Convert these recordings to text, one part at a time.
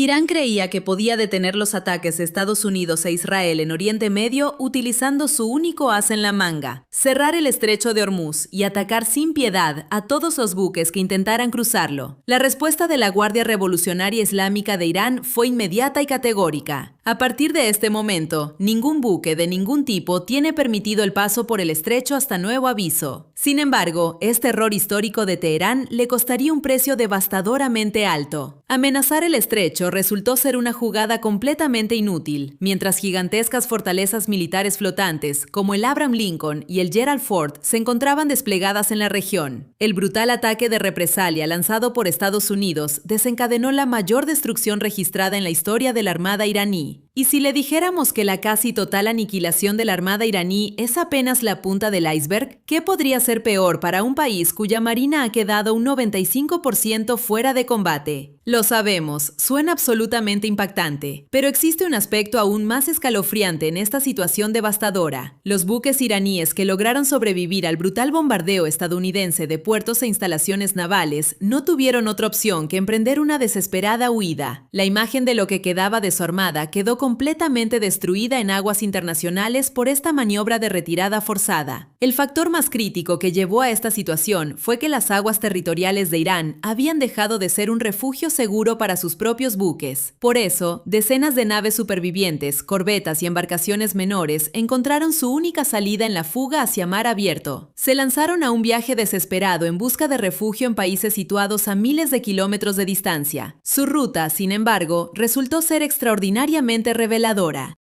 Irán creía que podía detener los ataques de Estados Unidos e Israel en Oriente Medio utilizando su único as en la manga: cerrar el estrecho de Hormuz y atacar sin piedad a todos los buques que intentaran cruzarlo. La respuesta de la Guardia Revolucionaria Islámica de Irán fue inmediata y categórica. A partir de este momento, ningún buque de ningún tipo tiene permitido el paso por el estrecho hasta nuevo aviso. Sin embargo, este error histórico de Teherán le costaría un precio devastadoramente alto. Amenazar el estrecho resultó ser una jugada completamente inútil, mientras gigantescas fortalezas militares flotantes como el Abraham Lincoln y el Gerald Ford se encontraban desplegadas en la región. El brutal ataque de represalia lanzado por Estados Unidos desencadenó la mayor destrucción registrada en la historia de la Armada iraní. Y si le dijéramos que la casi total aniquilación de la Armada iraní es apenas la punta del iceberg, ¿qué podría ser peor para un país cuya marina ha quedado un 95% fuera de combate? Lo sabemos, suena absolutamente impactante, pero existe un aspecto aún más escalofriante en esta situación devastadora. Los buques iraníes que lograron sobrevivir al brutal bombardeo estadounidense de puertos e instalaciones navales no tuvieron otra opción que emprender una desesperada huida. La imagen de lo que quedaba de su armada quedó completamente destruida en aguas internacionales por esta maniobra de retirada forzada. El factor más crítico que llevó a esta situación fue que las aguas territoriales de Irán habían dejado de ser un refugio seguro para sus propios buques. Por eso, decenas de naves supervivientes, corbetas y embarcaciones menores encontraron su única salida en la fuga hacia mar abierto. Se lanzaron a un viaje desesperado en busca de refugio en países situados a miles de kilómetros de distancia. Su ruta, sin embargo, resultó ser extraordinariamente reveladora.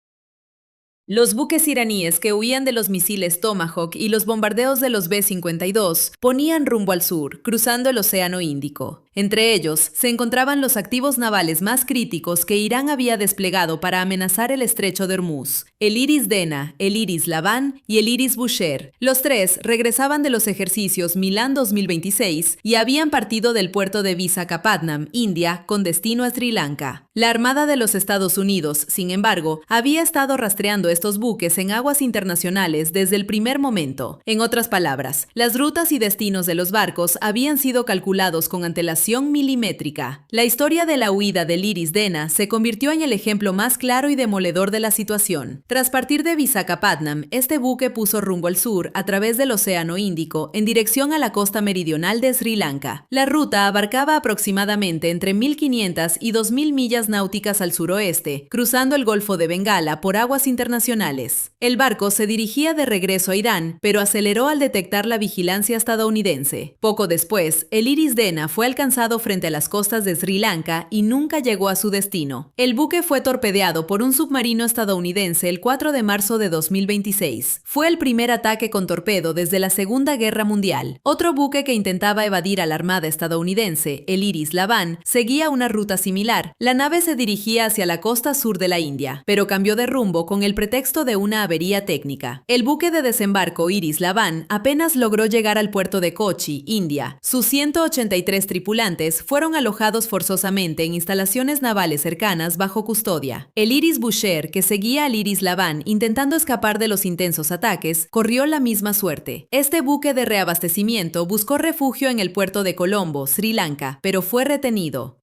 Los buques iraníes que huían de los misiles Tomahawk y los bombardeos de los B-52 ponían rumbo al sur, cruzando el Océano Índico. Entre ellos se encontraban los activos navales más críticos que Irán había desplegado para amenazar el estrecho de Hormuz: el Iris Dena, el Iris Lavan y el Iris Bushehr. Los tres regresaban de los ejercicios Milán 2026 y habían partido del puerto de Visakhapatnam, India, con destino a Sri Lanka. La Armada de los Estados Unidos, sin embargo, había estado rastreando estos buques en aguas internacionales desde el primer momento. En otras palabras, las rutas y destinos de los barcos habían sido calculados con antelación milimétrica. La historia de la huida del Iris Dena se convirtió en el ejemplo más claro y demoledor de la situación. Tras partir de Visakhapatnam, este buque puso rumbo al sur a través del Océano Índico en dirección a la costa meridional de Sri Lanka. La ruta abarcaba aproximadamente entre 1.500 y 2.000 millas náuticas al suroeste, cruzando el Golfo de Bengala por aguas internacionales. El barco se dirigía de regreso a Irán, pero aceleró al detectar la vigilancia estadounidense. Poco después, el Iris Dena fue alcanzado frente a las costas de Sri Lanka y nunca llegó a su destino. El buque fue torpedeado por un submarino estadounidense el 4 de marzo de 2026. Fue el primer ataque con torpedo desde la Segunda Guerra Mundial. Otro buque que intentaba evadir a la Armada estadounidense, el Iris Lavan, seguía una ruta similar. La nave se dirigía hacia la costa sur de la India, pero cambió de rumbo con el pretexto de una avería técnica. El buque de desembarco Iris Lavan apenas logró llegar al puerto de Kochi, India. Sus 183 tripulantes fueron alojados forzosamente en instalaciones navales cercanas bajo custodia. El Iris Bushehr, que seguía al Iris Lavan intentando escapar de los intensos ataques, corrió la misma suerte. Este buque de reabastecimiento buscó refugio en el puerto de Colombo, Sri Lanka, pero fue retenido.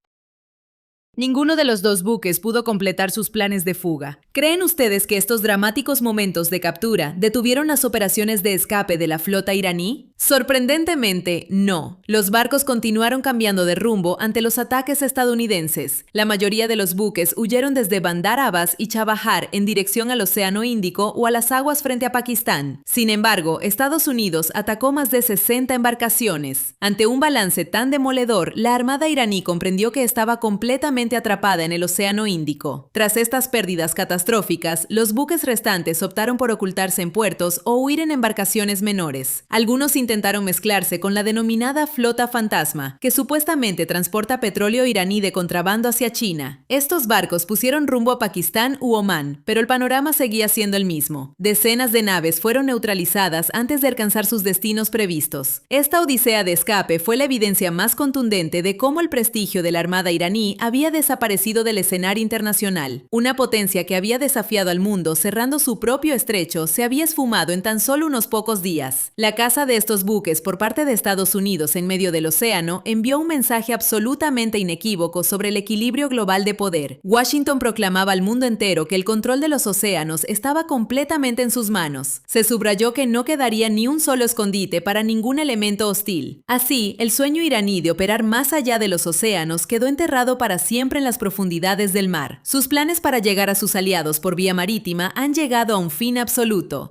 Ninguno de los dos buques pudo completar sus planes de fuga. ¿Creen ustedes que estos dramáticos momentos de captura detuvieron las operaciones de escape de la flota iraní? Sorprendentemente, no. Los barcos continuaron cambiando de rumbo ante los ataques estadounidenses. La mayoría de los buques huyeron desde Bandar Abbas y Chabahar en dirección al Océano Índico o a las aguas frente a Pakistán. Sin embargo, Estados Unidos atacó más de 60 embarcaciones. Ante un balance tan demoledor, la Armada iraní comprendió que estaba completamente atrapada en el Océano Índico. Tras estas pérdidas catastróficas, los buques restantes optaron por ocultarse en puertos o huir en embarcaciones menores. Algunos intentaron mezclarse con la denominada flota fantasma, que supuestamente transporta petróleo iraní de contrabando hacia China. Estos barcos pusieron rumbo a Pakistán u Omán, pero el panorama seguía siendo el mismo. Decenas de naves fueron neutralizadas antes de alcanzar sus destinos previstos. Esta odisea de escape fue la evidencia más contundente de cómo el prestigio de la Armada iraní había había desaparecido del escenario internacional. Una potencia que había desafiado al mundo cerrando su propio estrecho se había esfumado en tan solo unos pocos días. La caza de estos buques por parte de Estados Unidos en medio del océano envió un mensaje absolutamente inequívoco sobre el equilibrio global de poder. Washington proclamaba al mundo entero que el control de los océanos estaba completamente en sus manos. Se subrayó que no quedaría ni un solo escondite para ningún elemento hostil. Así, el sueño iraní de operar más allá de los océanos quedó enterrado para siempre en las profundidades del mar. Sus planes para llegar a sus aliados por vía marítima han llegado a un fin absoluto.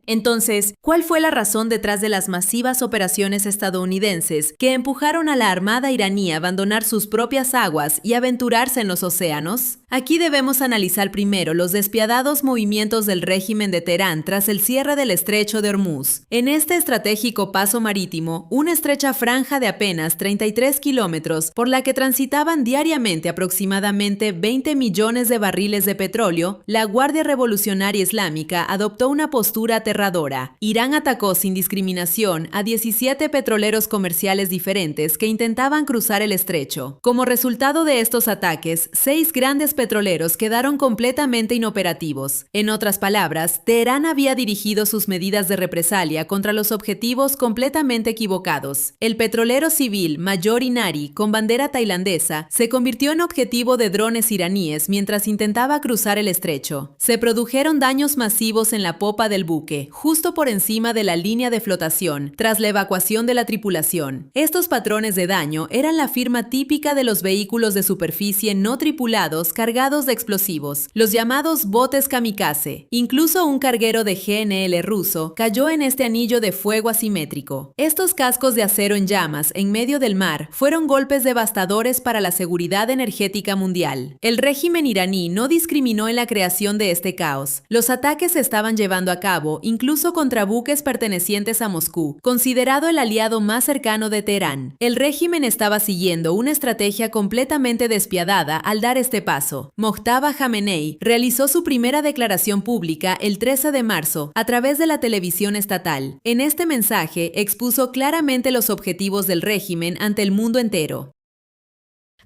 Entonces, ¿cuál fue la razón detrás de las masivas operaciones estadounidenses que empujaron a la armada iraní a abandonar sus propias aguas y aventurarse en los océanos? Aquí debemos analizar primero los despiadados movimientos del régimen de Teherán tras el cierre del estrecho de Hormuz. En este estratégico paso marítimo, una estrecha franja de apenas 33 kilómetros por la que transitaban diariamente aproximadamente 20 millones de barriles de petróleo, la Guardia Revolucionaria Islámica adoptó una postura aterradora. Irán atacó sin discriminación a 17 petroleros comerciales diferentes que intentaban cruzar el estrecho. Como resultado de estos ataques, 6 grandes petroleros quedaron completamente inoperativos. En otras palabras, Teherán había dirigido sus medidas de represalia contra los objetivos completamente equivocados. El petrolero civil Mayor Inari, con bandera tailandesa, se convirtió en objetivo de drones iraníes mientras intentaba cruzar el estrecho. Se produjeron daños masivos en la popa del buque, justo por encima de la línea de flotación, tras la evacuación de la tripulación. Estos patrones de daño eran la firma típica de los vehículos de superficie no tripulados cargados de explosivos, los llamados botes kamikaze. Incluso un carguero de GNL ruso cayó en este anillo de fuego asimétrico. Estos cascos de acero en llamas en medio del mar fueron golpes devastadores para la seguridad energética mundial. El régimen iraní no discriminó en la creación de este caos. Los ataques se estaban llevando a cabo incluso contra buques pertenecientes a Moscú, considerado el aliado más cercano de Teherán. El régimen estaba siguiendo una estrategia completamente despiadada al dar este paso. Mojtaba Khamenei realizó su primera declaración pública el 13 de marzo a través de la televisión estatal. En este mensaje expuso claramente los objetivos del régimen ante el mundo entero.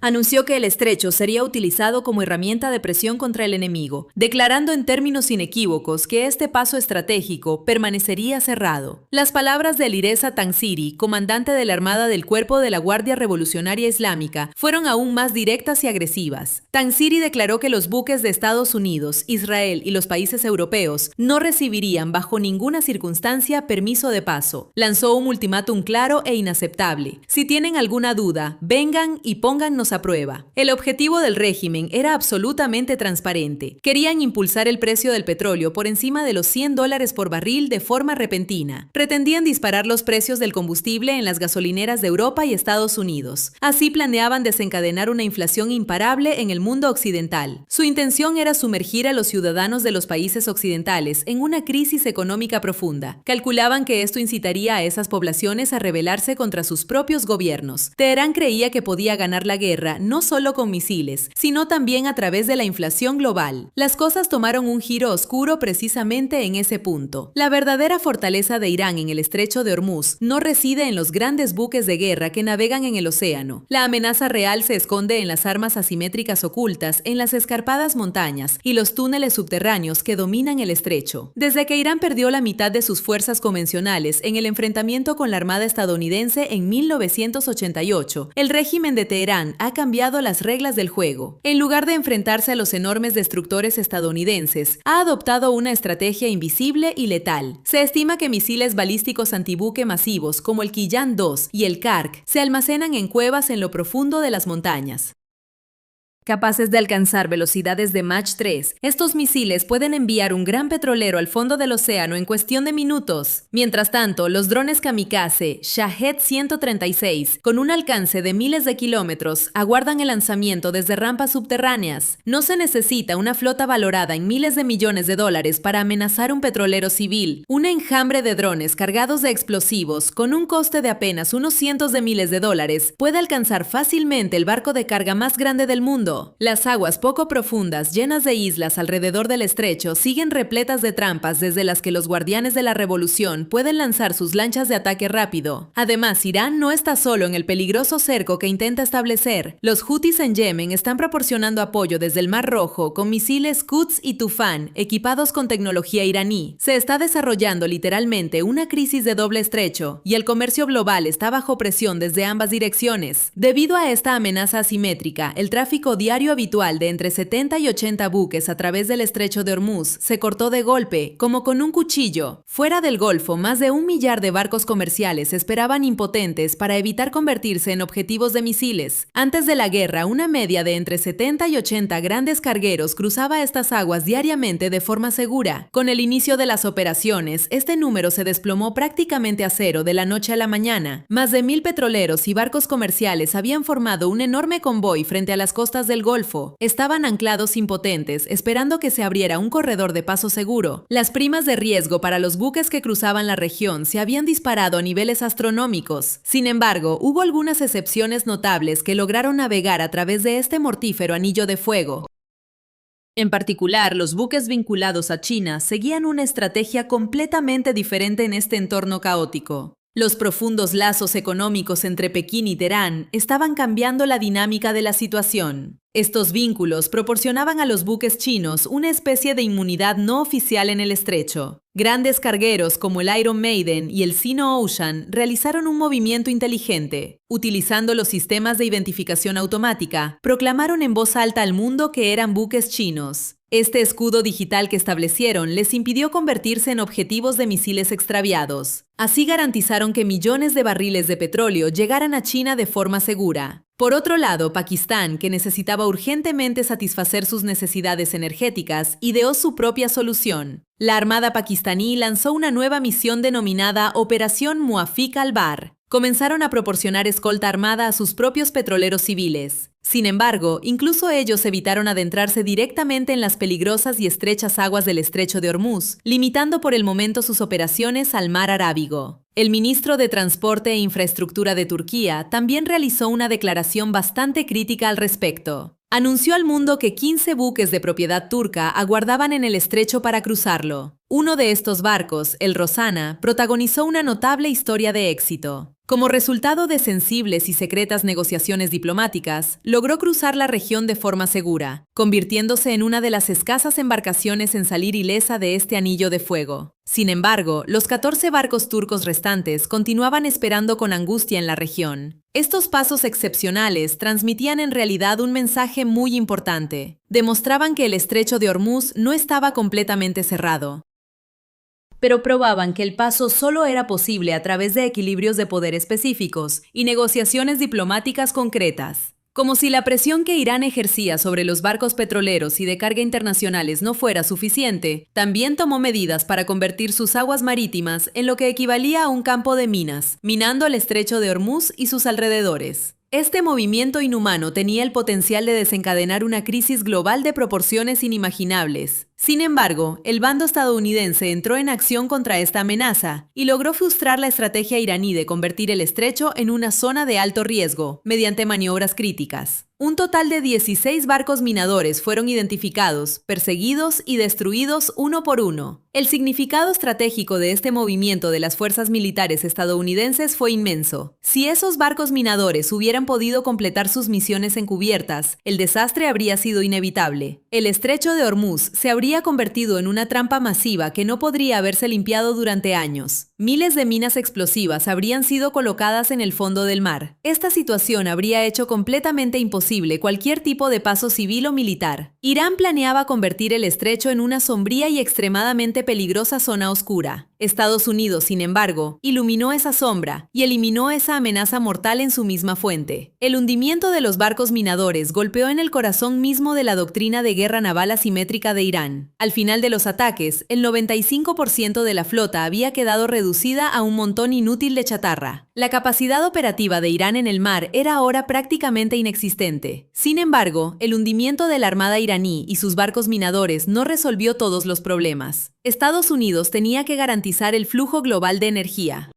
Anunció que el estrecho sería utilizado como herramienta de presión contra el enemigo, declarando en términos inequívocos que este paso estratégico permanecería cerrado. Las palabras de Alireza Tangsiri, comandante de la Armada del Cuerpo de la Guardia Revolucionaria Islámica, fueron aún más directas y agresivas. Tangsiri declaró que los buques de Estados Unidos, Israel y los países europeos no recibirían bajo ninguna circunstancia permiso de paso. Lanzó un ultimátum claro e inaceptable. Si tienen alguna duda, vengan y póngannos a prueba. El objetivo del régimen era absolutamente transparente. Querían impulsar el precio del petróleo por encima de los $100 por barril de forma repentina. Pretendían disparar los precios del combustible en las gasolineras de Europa y Estados Unidos. Así planeaban desencadenar una inflación imparable en el mundo occidental. Su intención era sumergir a los ciudadanos de los países occidentales en una crisis económica profunda. Calculaban que esto incitaría a esas poblaciones a rebelarse contra sus propios gobiernos. Teherán creía que podía ganar la guerra no solo con misiles, sino también a través de la inflación global. Las cosas tomaron un giro oscuro precisamente en ese punto. La verdadera fortaleza de Irán en el estrecho de Hormuz no reside en los grandes buques de guerra que navegan en el océano. La amenaza real se esconde en las armas asimétricas ocultas en las escarpadas montañas y los túneles subterráneos que dominan el estrecho. Desde que Irán perdió la mitad de sus fuerzas convencionales en el enfrentamiento con la Armada estadounidense en 1988, el régimen de Teherán ha cambiado las reglas del juego. En lugar de enfrentarse a los enormes destructores estadounidenses, ha adoptado una estrategia invisible y letal. Se estima que misiles balísticos antibuque masivos como el Kiyan 2 y el Kark se almacenan en cuevas en lo profundo de las montañas. Capaces de alcanzar velocidades de Mach 3, estos misiles pueden enviar un gran petrolero al fondo del océano en cuestión de minutos. Mientras tanto, los drones kamikaze Shahed 136, con un alcance de miles de kilómetros, aguardan el lanzamiento desde rampas subterráneas. No se necesita una flota valorada en miles de millones de dólares para amenazar un petrolero civil. Un enjambre de drones cargados de explosivos, con un coste de apenas unos cientos de miles de dólares, puede alcanzar fácilmente el barco de carga más grande del mundo. Citó: las aguas poco profundas, llenas de islas alrededor del estrecho, siguen repletas de trampas desde las que los guardianes de la revolución pueden lanzar sus lanchas de ataque rápido. Además, Irán no está solo en el peligroso cerco que intenta establecer. Los hutis en Yemen están proporcionando apoyo desde el Mar Rojo con misiles Quds y Tufán, equipados con tecnología iraní. Se está desarrollando literalmente una crisis de doble estrecho, y el comercio global está bajo presión desde ambas direcciones. Debido a esta amenaza asimétrica, el tráfico diario habitual de entre 70 y 80 buques a través del estrecho de Hormuz se cortó de golpe, como con un cuchillo. Fuera del Golfo, más de 1 millar de barcos comerciales esperaban impotentes para evitar convertirse en objetivos de misiles. Antes de la guerra, una media de entre 70 y 80 grandes cargueros cruzaba estas aguas diariamente de forma segura. Con el inicio de las operaciones, este número se desplomó prácticamente a cero de la noche a la mañana. Más de 1000 petroleros y barcos comerciales habían formado un enorme convoy frente a las costas del Golfo. Estaban anclados impotentes, esperando que se abriera un corredor de paso seguro. Las primas de riesgo para los buques que cruzaban la región se habían disparado a niveles astronómicos. Sin embargo, hubo algunas excepciones notables que lograron navegar a través de este mortífero anillo de fuego. En particular, los buques vinculados a China seguían una estrategia completamente diferente en este entorno caótico. Los profundos lazos económicos entre Pekín y Teherán estaban cambiando la dinámica de la situación. Estos vínculos proporcionaban a los buques chinos una especie de inmunidad no oficial en el estrecho. Grandes cargueros como el Iron Maiden y el Sino Ocean realizaron un movimiento inteligente. Utilizando los sistemas de identificación automática, proclamaron en voz alta al mundo que eran buques chinos. Este escudo digital que establecieron les impidió convertirse en objetivos de misiles extraviados. Así garantizaron que millones de barriles de petróleo llegaran a China de forma segura. Por otro lado, Pakistán, que necesitaba urgentemente satisfacer sus necesidades energéticas, ideó su propia solución. La Armada pakistaní lanzó una nueva misión denominada Operación Muafiq al-Bahr. Comenzaron a proporcionar escolta armada a sus propios petroleros civiles. Sin embargo, incluso ellos evitaron adentrarse directamente en las peligrosas y estrechas aguas del estrecho de Hormuz, limitando por el momento sus operaciones al mar Arábigo. El ministro de Transporte e Infraestructura de Turquía también realizó una declaración bastante crítica al respecto. Anunció al mundo que 15 buques de propiedad turca aguardaban en el estrecho para cruzarlo. Uno de estos barcos, el Rosana, protagonizó una notable historia de éxito. Como resultado de sensibles y secretas negociaciones diplomáticas, logró cruzar la región de forma segura, convirtiéndose en una de las escasas embarcaciones en salir ilesa de este anillo de fuego. Sin embargo, los 14 barcos turcos restantes continuaban esperando con angustia en la región. Estos pasos excepcionales transmitían en realidad un mensaje muy importante. Demostraban que el estrecho de Hormuz no estaba completamente cerrado, pero probaban que el paso solo era posible a través de equilibrios de poder específicos y negociaciones diplomáticas concretas. Como si la presión que Irán ejercía sobre los barcos petroleros y de carga internacionales no fuera suficiente, también tomó medidas para convertir sus aguas marítimas en lo que equivalía a un campo de minas, minando el estrecho de Hormuz y sus alrededores. Este movimiento inhumano tenía el potencial de desencadenar una crisis global de proporciones inimaginables. Sin embargo, el bando estadounidense entró en acción contra esta amenaza y logró frustrar la estrategia iraní de convertir el estrecho en una zona de alto riesgo, mediante maniobras críticas. Un total de 16 barcos minadores fueron identificados, perseguidos y destruidos uno por uno. El significado estratégico de este movimiento de las fuerzas militares estadounidenses fue inmenso. Si esos barcos minadores hubieran podido completar sus misiones encubiertas, el desastre habría sido inevitable. El estrecho de Hormuz se habría convertido en una trampa masiva que no podría haberse limpiado durante años. Miles de minas explosivas habrían sido colocadas en el fondo del mar. Esta situación habría hecho completamente imposible cualquier tipo de paso civil o militar. Irán planeaba convertir el estrecho en una sombría y extremadamente peligrosa zona oscura. Estados Unidos, sin embargo, iluminó esa sombra y eliminó esa amenaza mortal en su misma fuente. El hundimiento de los barcos minadores golpeó en el corazón mismo de la doctrina de guerra naval asimétrica de Irán. Al final de los ataques, el 95% de la flota había quedado reducida a un montón inútil de chatarra. La capacidad operativa de Irán en el mar era ahora prácticamente inexistente. Sin embargo, el hundimiento de la armada iraní y sus barcos minadores no resolvió todos los problemas. Estados Unidos tenía que garantizar el flujo global de energía.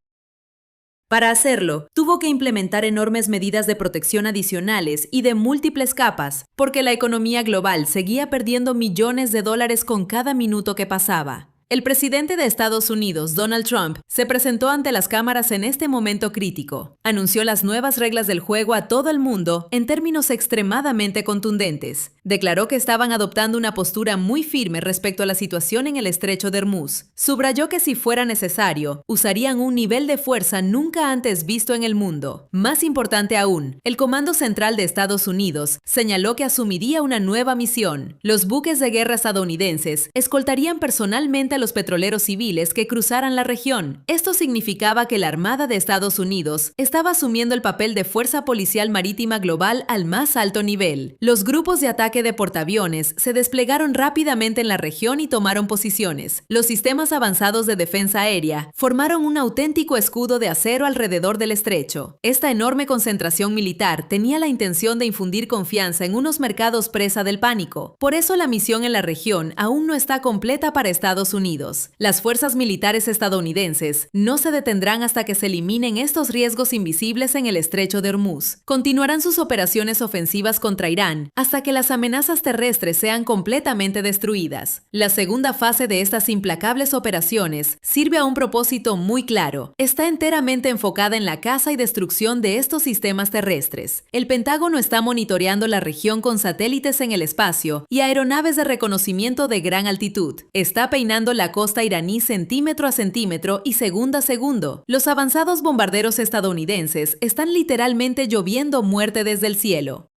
Para hacerlo, tuvo que implementar enormes medidas de protección adicionales y de múltiples capas, porque la economía global seguía perdiendo millones de dólares con cada minuto que pasaba. El presidente de Estados Unidos, Donald Trump, se presentó ante las cámaras en este momento crítico. Anunció las nuevas reglas del juego a todo el mundo en términos extremadamente contundentes. Declaró que estaban adoptando una postura muy firme respecto a la situación en el estrecho de Hormuz. Subrayó que si fuera necesario, usarían un nivel de fuerza nunca antes visto en el mundo. Más importante aún, el Comando Central de Estados Unidos señaló que asumiría una nueva misión. Los buques de guerra estadounidenses escoltarían personalmente a los petroleros civiles que cruzaran la región. Esto significaba que la Armada de Estados Unidos estaba asumiendo el papel de fuerza policial marítima global al más alto nivel. Los grupos de ataque de portaaviones se desplegaron rápidamente en la región y tomaron posiciones. Los sistemas avanzados de defensa aérea formaron un auténtico escudo de acero alrededor del estrecho. Esta enorme concentración militar tenía la intención de infundir confianza en unos mercados presa del pánico. Por eso la misión en la región aún no está completa para Estados Unidos. Las fuerzas militares estadounidenses no se detendrán hasta que se eliminen estos riesgos invisibles en el estrecho de Hormuz. Continuarán sus operaciones ofensivas contra Irán hasta que las amenazas terrestres sean completamente destruidas. La segunda fase de estas implacables operaciones sirve a un propósito muy claro. Está enteramente enfocada en la caza y destrucción de estos sistemas terrestres. El Pentágono está monitoreando la región con satélites en el espacio y aeronaves de reconocimiento de gran altitud. Está peinando la costa iraní centímetro a centímetro y segundo a segundo. Los avanzados bombarderos estadounidenses están literalmente lloviendo muerte desde el cielo.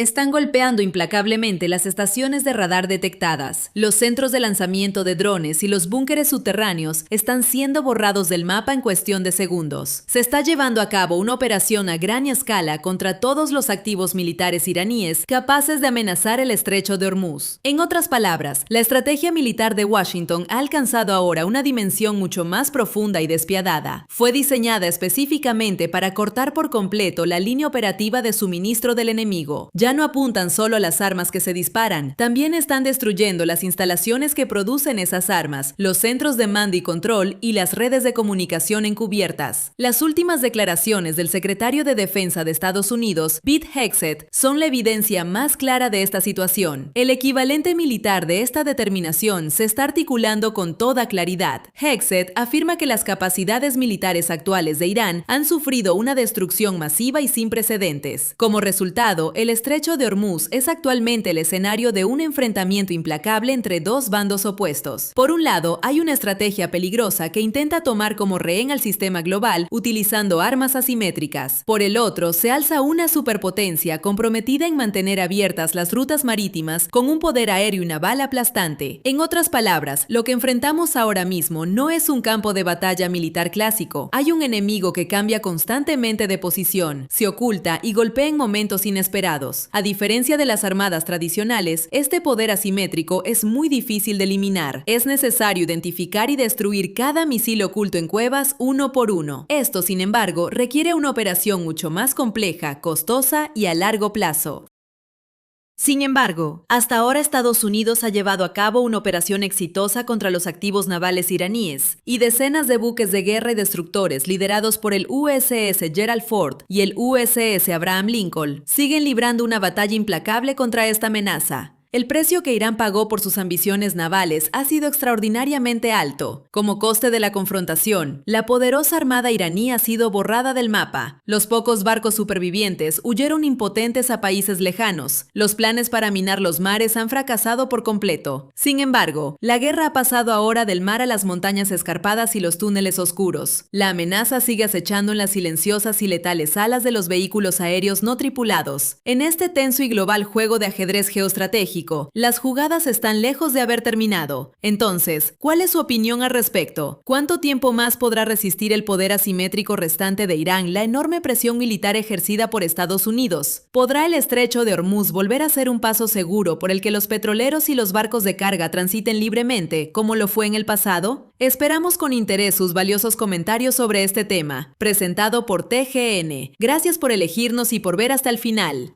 Están golpeando implacablemente las estaciones de radar detectadas. Los centros de lanzamiento de drones y los búnkeres subterráneos están siendo borrados del mapa en cuestión de segundos. Se está llevando a cabo una operación a gran escala contra todos los activos militares iraníes capaces de amenazar el estrecho de Hormuz. En otras palabras, la estrategia militar de Washington ha alcanzado ahora una dimensión mucho más profunda y despiadada. Fue diseñada específicamente para cortar por completo la línea operativa de suministro del enemigo. Ya no apuntan solo a las armas que se disparan, también están destruyendo las instalaciones que producen esas armas, los centros de mando y control y las redes de comunicación encubiertas. Las últimas declaraciones del secretario de Defensa de Estados Unidos, Pete Hegseth, son la evidencia más clara de esta situación. El equivalente militar de esta determinación se está articulando con toda claridad. Hegseth afirma que las capacidades militares actuales de Irán han sufrido una destrucción masiva y sin precedentes. Como resultado, el estrecho de Hormuz es actualmente el escenario de un enfrentamiento implacable entre dos bandos opuestos. Por un lado, hay una estrategia peligrosa que intenta tomar como rehén al sistema global utilizando armas asimétricas. Por el otro, se alza una superpotencia comprometida en mantener abiertas las rutas marítimas con un poder aéreo y naval aplastante. En otras palabras, lo que enfrentamos ahora mismo no es un campo de batalla militar clásico. Hay un enemigo que cambia constantemente de posición, se oculta y golpea en momentos inesperados. A diferencia de las armadas tradicionales, este poder asimétrico es muy difícil de eliminar. Es necesario identificar y destruir cada misil oculto en cuevas uno por uno. Esto, sin embargo, requiere una operación mucho más compleja, costosa y a largo plazo. Sin embargo, hasta ahora Estados Unidos ha llevado a cabo una operación exitosa contra los activos navales iraníes, y decenas de buques de guerra y destructores liderados por el USS Gerald Ford y el USS Abraham Lincoln siguen librando una batalla implacable contra esta amenaza. El precio que Irán pagó por sus ambiciones navales ha sido extraordinariamente alto. Como coste de la confrontación, la poderosa armada iraní ha sido borrada del mapa. Los pocos barcos supervivientes huyeron impotentes a países lejanos. Los planes para minar los mares han fracasado por completo. Sin embargo, la guerra ha pasado ahora del mar a las montañas escarpadas y los túneles oscuros. La amenaza sigue acechando en las silenciosas y letales alas de los vehículos aéreos no tripulados. En este tenso y global juego de ajedrez geoestratégico, las jugadas están lejos de haber terminado. Entonces, ¿cuál es su opinión al respecto? ¿Cuánto tiempo más podrá resistir el poder asimétrico restante de Irán la enorme presión militar ejercida por Estados Unidos? ¿Podrá el estrecho de Hormuz volver a ser un paso seguro por el que los petroleros y los barcos de carga transiten libremente, como lo fue en el pasado? Esperamos con interés sus valiosos comentarios sobre este tema, presentado por TGN. Gracias por elegirnos y por ver hasta el final.